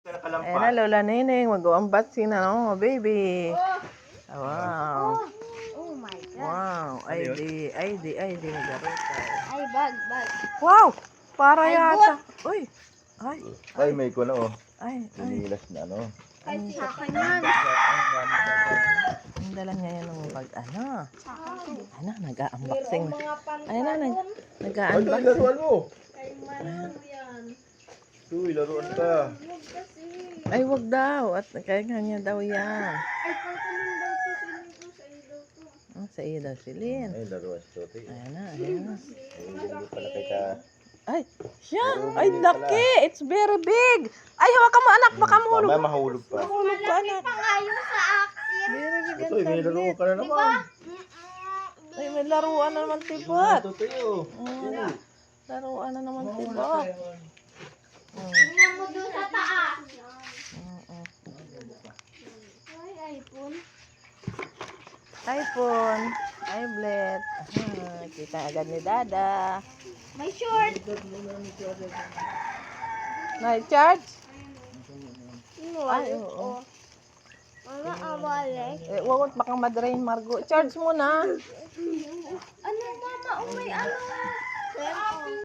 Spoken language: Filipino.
Ayan na, Lola Neneng. Mag-unboxing na, oh, baby. Wow. Oh my God. Wow. ID. Naglaro tayo. Ay, bag. Wow! Para Ay, yata. Uy. Ay, may ko na oh. Ay. Pinilas na ano. Ay, sa akin yan. Ang dala niya yan ng bag. Ano? Sa akin to. Ano? Nag-unboxing na. Ayan na, Ay, nag-unboxing. laruan mo. Kay Mano yan. Uy, laruan ka. Huwag kasi. Ay, wag daw. At kaya niya daw yan. Ay, pagkanin daw to. Sino sa iyo daw to. Oh, sa iyo daw si Lynn. Ay, laruan si Totoy. Ayan na. Ay, hindi pala kita. Ay, siya. Ay, laki. It's very big. Ay, hawakan mo, anak. Baka mahulog. Mamaya mahulog pa. Mahulog ka, anak. Pangayon sa akin. Very big Totoy, may ang laruan tablet. ka na naman. Ay, may laruan na naman tibot. Totoy oh. Laruan na naman tibot. Tingnan mo doon sa taas. Ay, iPhone. iPhone. Tablet. Kita agad ni Dada. May short. Na-charge? Ay, oo. Ano awalik? Wag baka madrain, Margo. Charge mo na. Ano, mama? Oh, may ano.